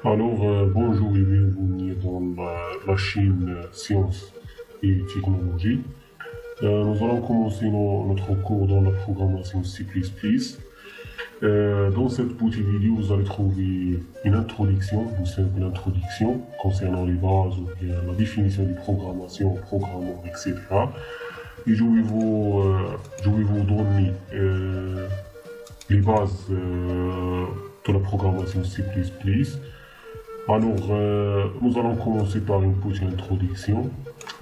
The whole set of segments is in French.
Bonjour et bienvenue dans la chaîne Sciences et Technologie. Nous allons commencer notre cours dans la programmation C++. Dans cette petite vidéo, vous allez trouver une simple introduction concernant les bases ou bien la définition de programmation, programmeur, etc. Et je vais vous donner les bases de la programmation C++. Nous allons commencer par une petite introduction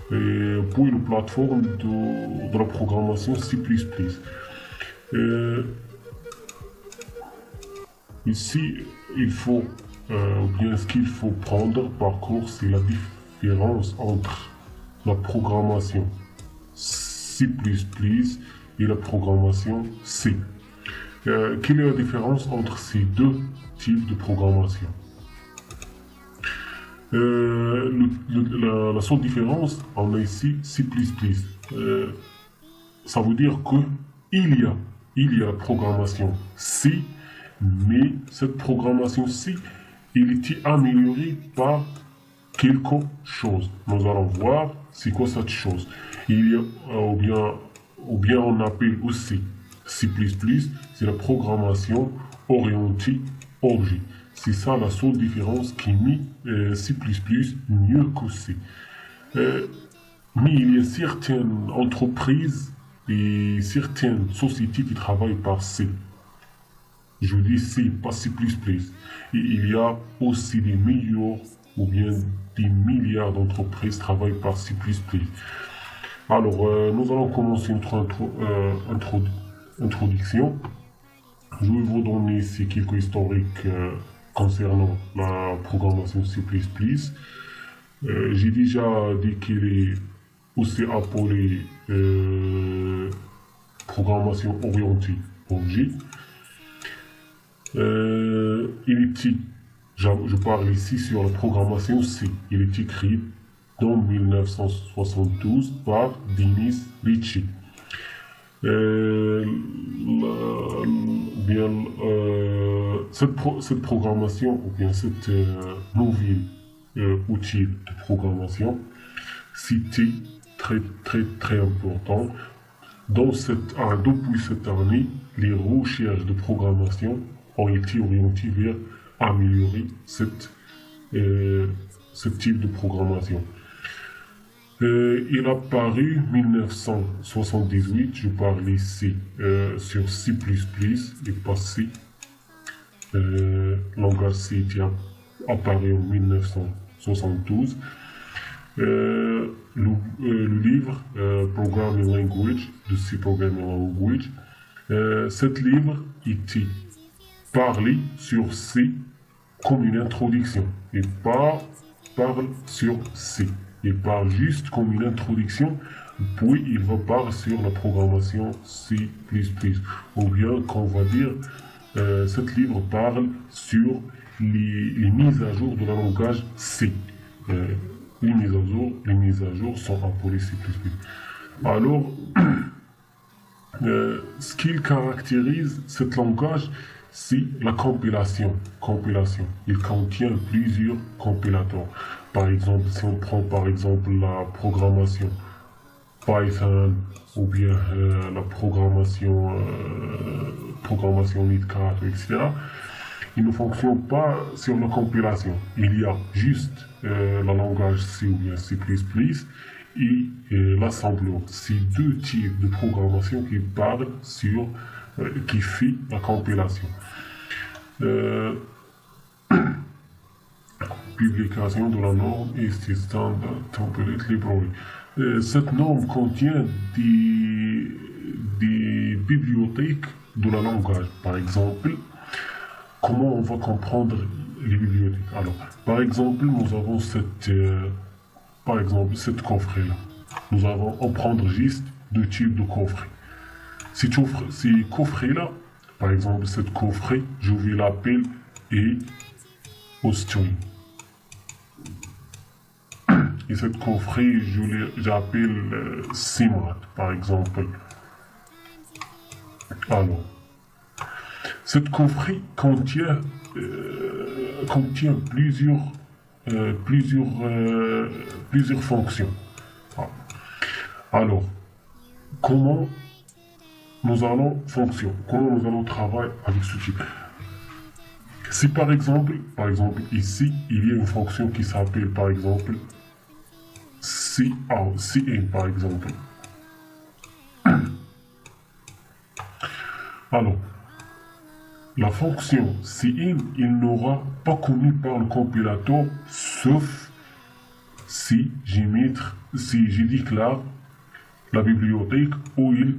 pour une plateforme de la programmation C++. Euh, Ici, il faut, ou bien ce qu'il faut prendre par contre, c'est la différence entre la programmation C++ et la programmation C. Quelle est la différence entre ces deux types de programmation? La seule différence, on a ici C++. Ça veut dire que il y a la programmation C, mais cette programmation C, elle était améliorée par quelque chose. Nous allons voir c'est quoi cette chose. Il y a, ou bien on appelle aussi C++, c'est la programmation orientée objet. C'est ça la seule différence qui met C++ mieux que C. Mais il y a certaines entreprises et certaines sociétés qui travaillent par C. Je dis C, pas C++. Et il y a aussi des millions ou bien des milliards d'entreprises qui travaillent par C++. Nous allons commencer notre introduction. Je vais vous donner ici quelques historiques concernant la programmation C++. J'ai déjà dit qu'il est aussi appelé programmation orientée objet. Je parle ici sur la programmation C. Il est écrit en 1972 par Dennis Ritchie. Cette programmation, ou bien cette nouvelle outil de programmation, c'était très important. Depuis cette année, les recherches de programmation ont été orientées vers améliorer ce type de programmation. Il a paru en 1978, je parle ici sur C++ et pas C. Langage C était apparu en 1972. Le livre Programming Language de C Programming Language, cet livre était parlé sur C comme une introduction et pas parle sur C. Il parle juste comme une introduction, puis il va parler sur la programmation C++. Ou bien qu'on va dire, cet livre parle sur les mises à jour de la langage C. Les mises à jour sont appelées C++. Alors, ce qui caractérise ce langage, c'est la compilation. Il contient plusieurs compilateurs. Par exemple, si on prend par exemple la programmation Python ou bien la programmation Mid4, etc. Il ne fonctionne pas sur la compilation. Il y a juste le langage C ou bien C++ et l'assembleur. C'est deux types de programmation qui parlent sur, qui fait la compilation. Publication de la norme et Standard Template Library. Cette norme contient des bibliothèques de la langage. Par exemple, comment on va comprendre les bibliothèques? Alors, par exemple, nous avons cette coffret-là. Nous allons en prendre juste deux types de coffrets. Ces coffrets-là, par exemple, cette coffret, je vais l'appeler string. Et cette coffret, j'appelle CMAT, par exemple. Alors, cette coffret contient contient plusieurs fonctions. Ah. Alors, comment nous allons fonctionner, comment nous allons travailler avec ce type. Si par exemple ici, il y a une fonction qui s'appelle par exemple CIN par exemple. Alors, la fonction CIN, il n'aura pas connu par le compilateur, sauf si je déclare la bibliothèque où il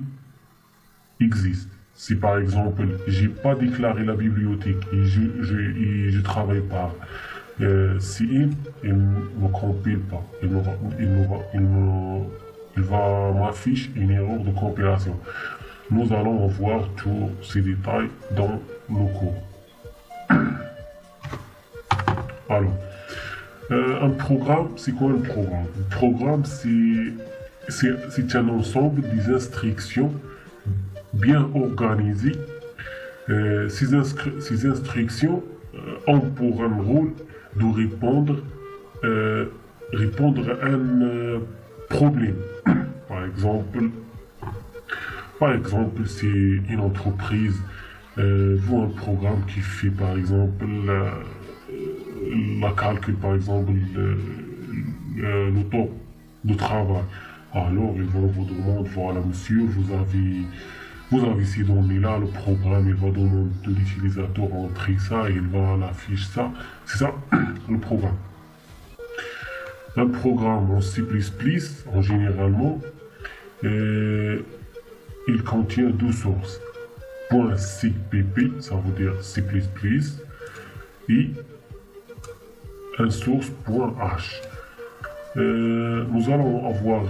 existe. Si par exemple, j'ai pas déclaré la bibliothèque et je travaille par CIN, il ne compile pas. Il va m'afficher une erreur de compilation. Nous allons voir tous ces détails dans le cours. Alors, un programme, c'est quoi un programme? Un programme, c'est un ensemble des instructions bien organisées. Ces instructions ont pour un rôle de répondre à un problème. Par exemple, si une entreprise veut un programme qui fait par exemple la calcul, par exemple le temps de travail. Alors, ils vont vous demander, voilà monsieur, vous avez ces données-là, le programme, il va demander de l'utilisateur entrer ça et il va l'afficher ça. C'est ça, le programme. Un programme en C++, en généralement, il contient deux sources. .cpp, ça veut dire C++, et un source .h. Nous allons avoir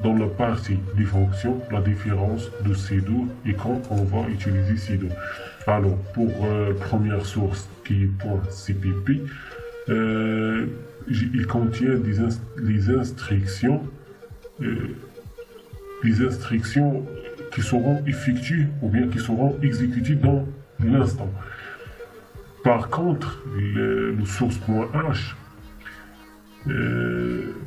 dans la partie des fonctions la différence de ces deux et quand on va utiliser ces deux. Alors, pour première source qui est .cpp, il contient les instructions qui seront effectuées ou bien qui seront exécutées dans l'instant. Par contre, le source.h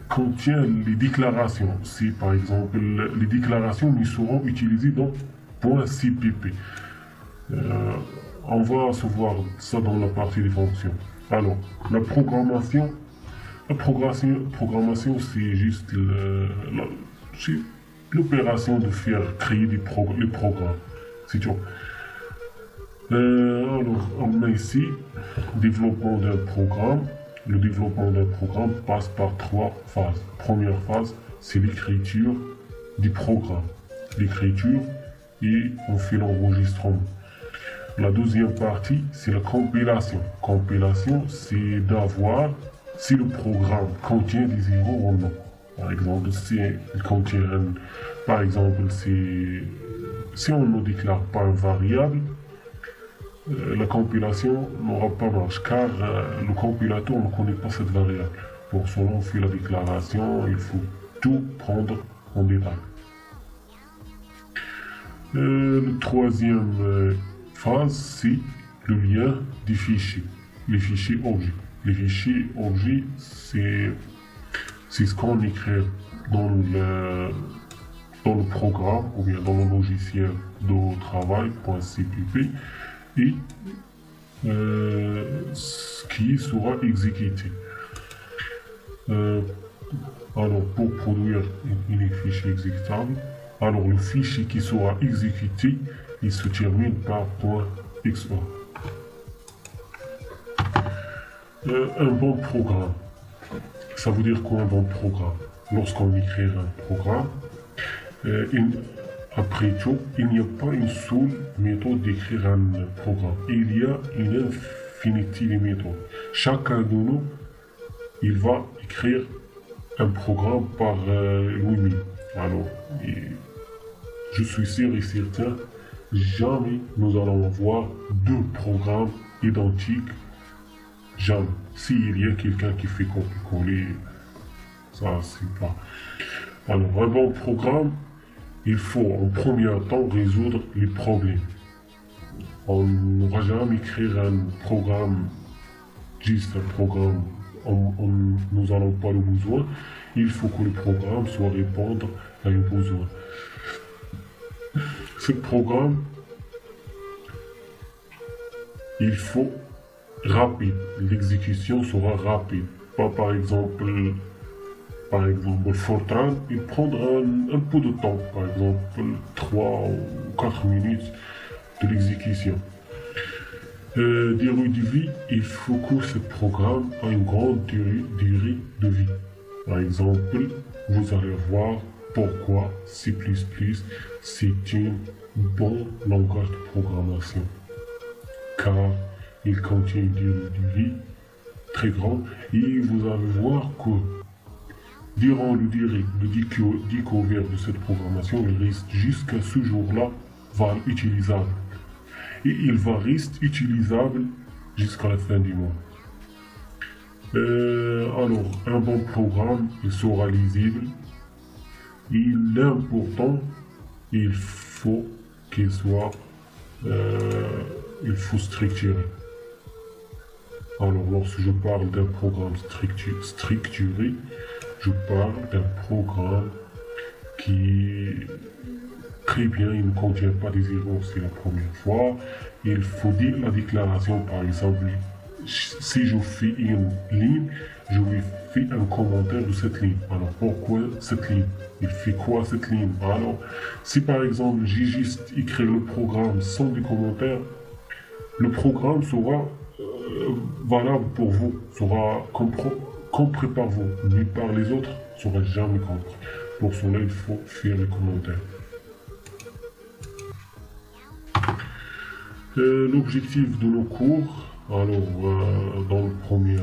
contient les déclarations. Si par exemple les déclarations ne seront utilisées dans .cpp. On va se voir ça dans la partie des fonctions. Alors, la programmation, c'est juste l'opération de faire créer les programmes. C'est tout. Alors, on a ici développement d'un programme. Le développement d'un programme passe par trois phases. Première phase, c'est l'écriture du programme. L'écriture et on fait l'enregistrement. La deuxième partie, c'est la compilation. Compilation, c'est d'avoir si le programme contient des erreurs ou non. Par exemple, si on ne déclare pas une variable, la compilation n'aura pas marche car le compilateur ne connaît pas cette variable. Pour cela, on fait la déclaration, il faut tout prendre en détail. La troisième phase, c'est le lien des fichiers, les fichiers objets. Les fichiers objets, c'est ce qu'on écrit dans le programme ou bien dans le logiciel de travail .cpp et ce qui sera exécuté. Alors, pour produire un fichier exécutable, alors le fichier qui sera exécuté, il se termine par .xor. Un bon programme. Ça veut dire quoi un bon programme? Lorsqu'on écrit un programme, après tout, il n'y a pas une seule méthode d'écrire un programme. Il y a une infinité de méthodes. Chacun de nous, il va écrire un programme par lui-même. Alors, je suis sûr et certain, jamais nous allons avoir deux programmes identiques. Jamais. S'il y a quelqu'un qui fait copier-coller, ça c'est pas. Alors, un bon programme, il faut en premier temps résoudre les problèmes. On n'aura jamais créé un programme, juste un programme, nous n'allons pas le besoin. Il faut que le programme soit répondre à un besoin. Ce programme, il faut rapide. L'exécution sera rapide. Pas par exemple Fortran, il prendra un peu de temps, par exemple 3 ou 4 minutes de l'exécution. Durée de vie, il faut que ce programme ait une grande durée de vie. Par exemple, vous allez voir pourquoi C++ c'est un bon langage de programmation. Car il contient une durée de vie très grande et vous allez voir que durant le découverte de cette programmation, il reste jusqu'à ce jour-là utilisable. Et il va rester utilisable jusqu'à la fin du monde. Alors, un bon programme, il sera lisible. Et l'important, il faut qu'il soit structuré. Alors, lorsque je parle d'un programme structuré, je parle d'un programme qui très bien, il ne contient pas des erreurs, c'est la première fois. Il faut dire la déclaration, par exemple, si je fais une ligne, je vais faire un commentaire de cette ligne. Alors pourquoi cette ligne? Il fait quoi cette ligne? Alors, si par exemple j'ai juste écrit le programme sans des commentaires, le programme sera valable pour vous, sera compris par vous, mais par les autres, sera jamais compris. Pour cela, il faut faire les commentaires. L'objectif de nos cours, alors dans le premier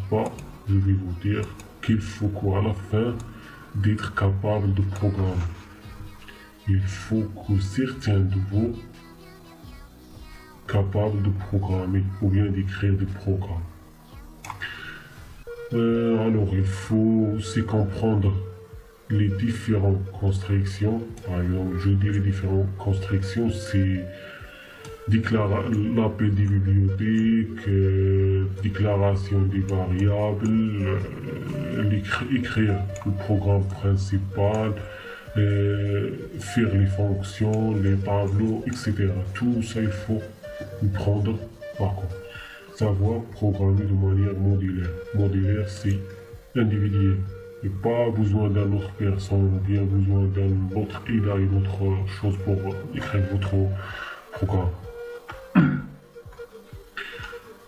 pas, je vais vous dire qu'il faut qu'à la fin d'être capable de programmer. Il faut que certains de vous capables de programmer ou bien d'écrire des programmes. Alors il faut aussi comprendre les différentes constructions. Par exemple, je dis les différentes constructions, c'est l'appel des bibliothèques, déclaration des variables, écrire le programme principal, faire les fonctions, les tableaux, etc. Tout ça, il faut prendre par contre. Savoir programmer de manière modulaire. Modulaire, c'est individuel. Et pas besoin d'une autre personne ou bien besoin d'un autre IA, une autre chose pour écrire votre programme.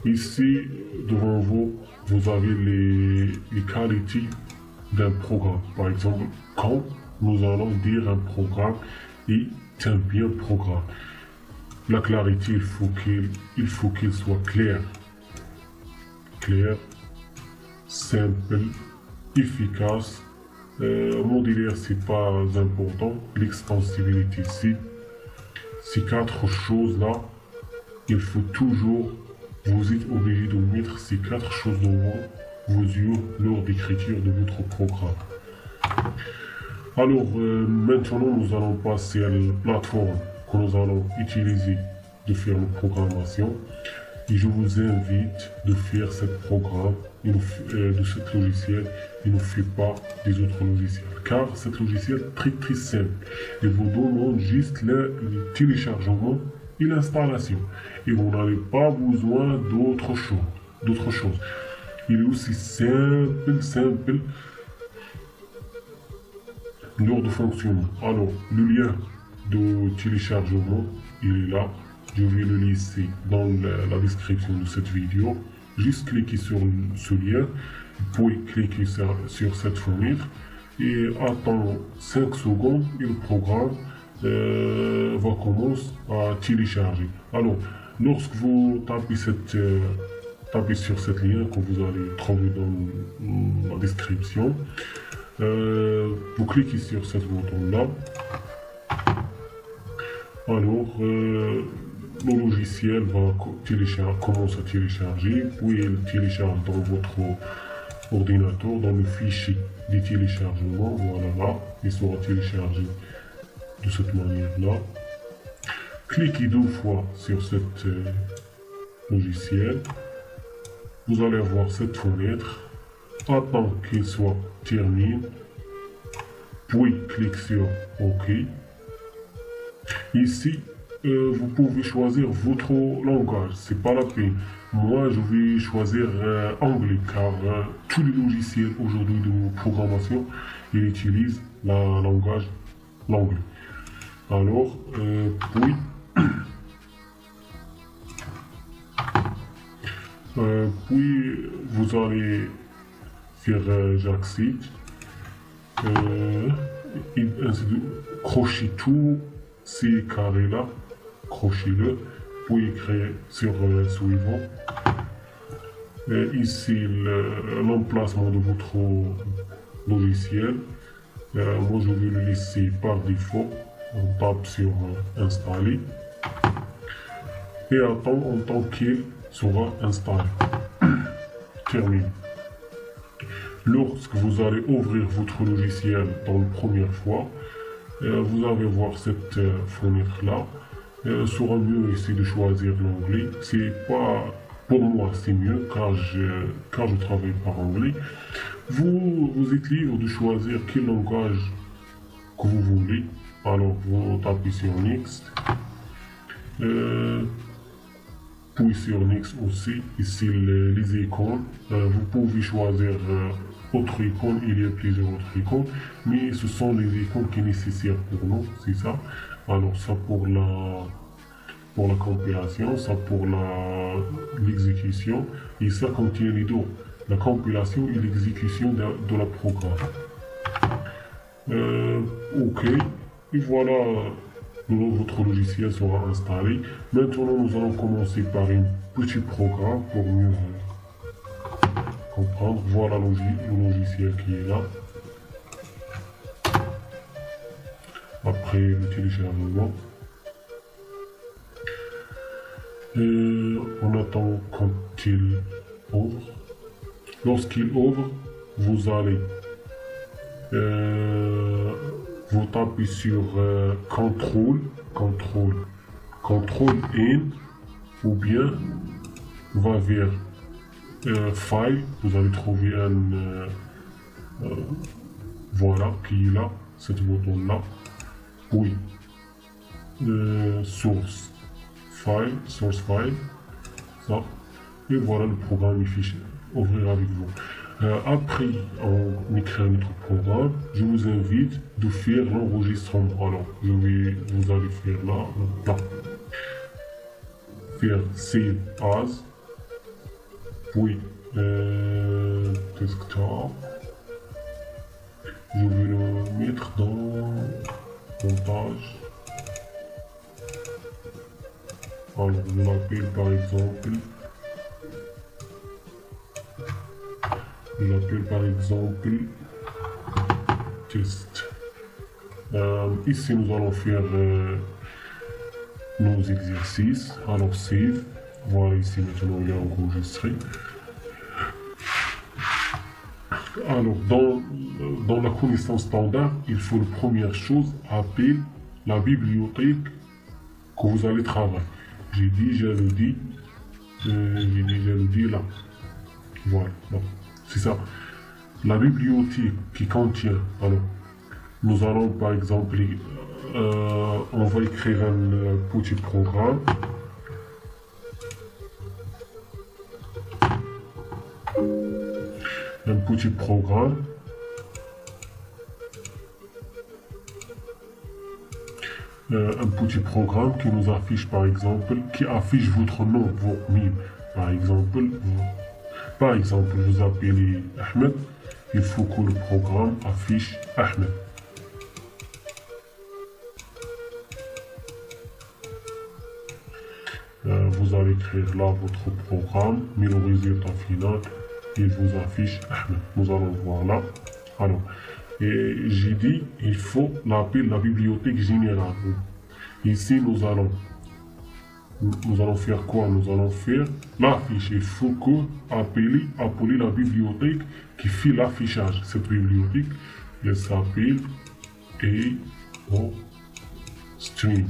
Ici, devant vous, vous avez les qualités d'un programme. Par exemple, quand nous allons dire un programme est un bien programme. La clarité, il faut qu'il soit clair. Clair, simple, efficace. Modulaire, c'est pas important. L'extensibilité, ces 4 choses-là, il faut toujours, vous êtes obligé de mettre ces 4 choses devant vos yeux lors d'écriture de votre programme. Alors, maintenant, nous allons passer à la plateforme que nous allons utiliser de faire la programmation. Et je vous invite de faire ce programme de ce logiciel. Il ne fait pas des autres logiciels. Car ce logiciel est très très simple. Il vous demande juste le téléchargement et l'installation. Et vous n'avez pas besoin d'autre chose. Il est aussi simple lors de fonctionnement. Alors, le lien de téléchargement, il est là. Je vais le laisser dans la description de cette vidéo. Juste cliquez sur ce lien. Vous pouvez cliquer sur cette fenêtre et attendre 5 secondes et le programme va commencer à télécharger. Alors, lorsque vous tapez sur cette lien que vous allez trouver dans la description, vous cliquez sur ce bouton-là. Alors, le logiciel va commencer à télécharger, puis il télécharge dans votre ordinateur, dans le fichier de téléchargement. Voilà, là, il sera téléchargé de cette manière-là. Cliquez 2 fois sur ce logiciel. Vous allez voir cette fenêtre. Attends qu'il soit terminé. Puis clique sur OK. Ici, vous pouvez choisir votre langage. C'est pas la peine. Moi, je vais choisir anglais car tous les logiciels aujourd'hui de programmation, ils utilisent le langage l'anglais. Alors, puis, puis vous allez faire j'accepte. Crochez tous ces carrés là, crochez-le, puis créer sur suivant. Ici l'emplacement de votre logiciel. Moi je vais le laisser par défaut. On tape sur installer et attend en tant qu'il sera installé. Terminé. Lorsque vous allez ouvrir votre logiciel dans la première fois, vous allez voir cette fenêtre-là. Sera mieux ici de choisir l'anglais. C'est pas pour moi, c'est mieux car je travaille par anglais. Vous êtes libre de choisir quel langage que vous voulez. Alors vous tapez sur Next. Puis sur Next aussi, ici les icônes. Vous pouvez choisir autre icône, il y a plusieurs autres icônes, mais ce sont les icônes qui nécessitent pour nous, c'est ça. Alors ça pour la compilation, ça pour l'exécution, et ça contient les deux, la compilation et l'exécution de la programme. Ok, et voilà, votre logiciel sera installé. Maintenant, nous allons commencer par un petit programme pour mieux comprendre. Voilà le logiciel qui est là. Après le téléchargement. On attend quand il ouvre. Lorsqu'il ouvre, vous allez vous tapez sur contrôle in ou bien va vers file, vous allez trouver un voilà qui est là, cette bouton là, puis source file, ça, et voilà le programme est fiché, ouvrir avec vous. Après on écrit notre programme, je vous invite de faire l'enregistrement. Alors vous allez faire là, faire save as, puis desktop, je vais le mettre dans montage. Alors je l'appelle par exemple. Test. Ici nous allons faire nos exercices. Alors save. Voilà, ici maintenant il est enregistré. Alors dans la connaissance standard, il faut la première chose appeler la bibliothèque que vous allez travailler. J'ai déjà le dit là. Voilà, c'est ça. La bibliothèque qui contient, alors, nous allons par exemple, on va écrire un petit programme. Un petit programme qui nous affiche par exemple, qui affiche votre nom, votre mime. Par exemple, vous appelez Ahmed, il faut que le programme affiche Ahmed. Vous allez écrire là votre programme, mais le résultat final, il vous affiche Ahmed. Nous allons voir là. Alors, et j'ai dit, il faut l'appeler la bibliothèque générale. Ici, nous allons faire quoi? Nous allons faire l'affiche. Il faut appeler la bibliothèque qui fait l'affichage. Cette bibliothèque, elle s'appelle string.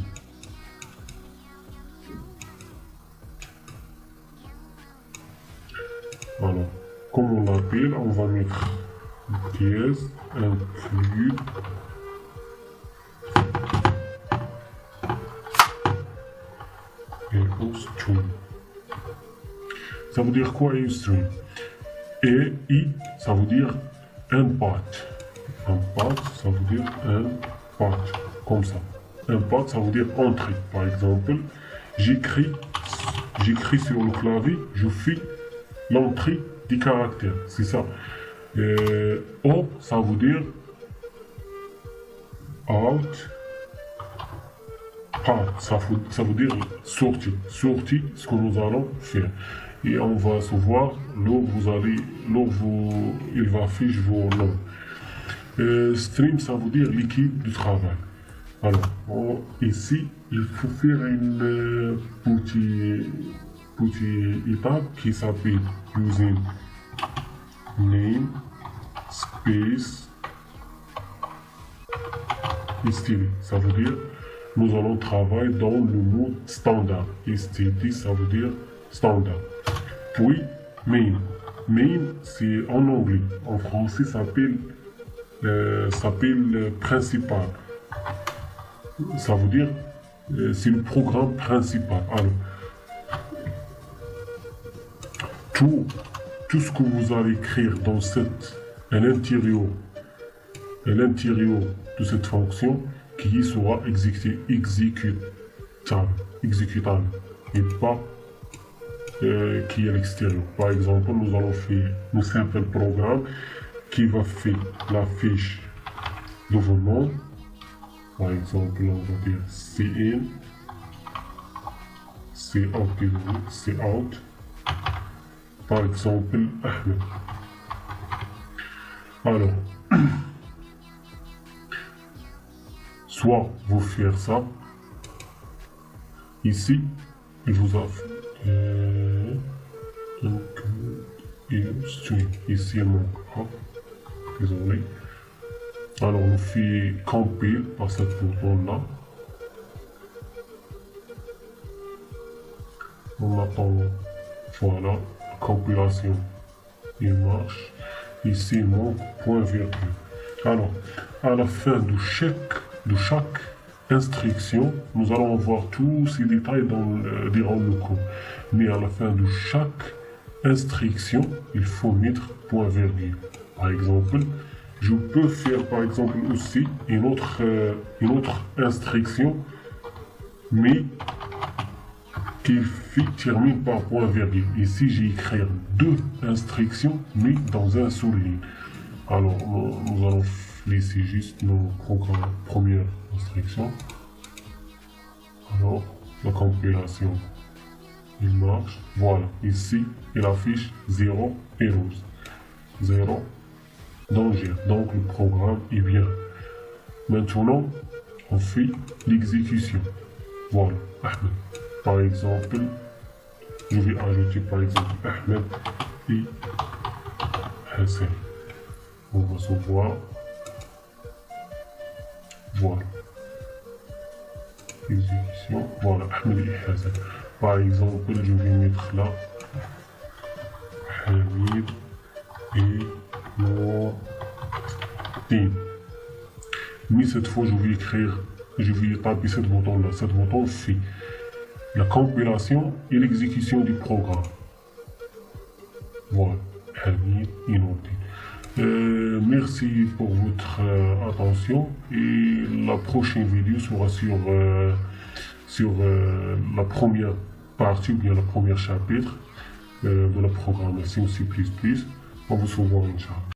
Alors, comme on l'appelle, on va mettre pièce inclus EOStream. Ça veut dire quoi EOStream? Et I, ça veut dire un path. Un path, ça veut dire un path, comme ça. Un path, ça veut dire entrée. Par exemple, j'écris sur le clavier, je fais l'entrée des caractères, c'est ça. O, ça veut dire out, path, ça veut dire sortie, ce que nous allons faire. Et on va se voir il va afficher vos noms. Stream, ça veut dire l'équipe du travail. Alors, ici, il faut faire une petite étape qui s'appelle using name space std. Ça veut dire nous allons travailler dans le mode standard. Std, ça veut dire standard. Puis main. Main, c'est en anglais. En français, ça s'appelle principal. Ça veut dire c'est le programme principal. Alors, tout ce que vous allez écrire dans à l'intérieur de cette fonction qui sera exécutable et pas qui est à l'extérieur. Par exemple, nous allons faire un simple programme qui va faire la fiche de vos noms. Par exemple, on va dire cin, cout. Par exemple, Ahmed. Alors, soit vous faire ça. Ici, il vous a ici mon désolé. Alors, on fait camper par cette bouton-là. On attend, voilà, compilation, il marche. Ici, mon point virgule. Alors, à la fin de chaque instruction, nous allons voir tous ces détails durant le cours. Mais à la fin de chaque instruction, il faut mettre point virgule. Par exemple, je peux faire par exemple aussi une autre instruction, mais qui termine par point virgule. Ici, j'ai écrit deux instructions, mais dans un seul ligne. Alors, nous allons laisser juste nos programmes première instruction. Alors, la compilation, il marche. Voilà, ici, il affiche 0 et rose. 0. Danger. Donc le programme est bien. Maintenant, on fait l'exécution. Voilà, Ahmed. Par exemple, je vais ajouter par exemple Ahmed et Hassan. On va se voir. Voilà. Exécution. Voilà, Ahmed et Hassan. Par exemple, je vais mettre là Hamid et Nourdine. Mais cette fois, je vais taper ce bouton-là. Ce bouton fait la compilation et l'exécution du programme. Voilà, Hamid et Nourdine. Merci pour votre attention et la prochaine vidéo sera sur la première partie ou bien le premier chapitre de la programmation C++. On vous se voit, Inch'Allah.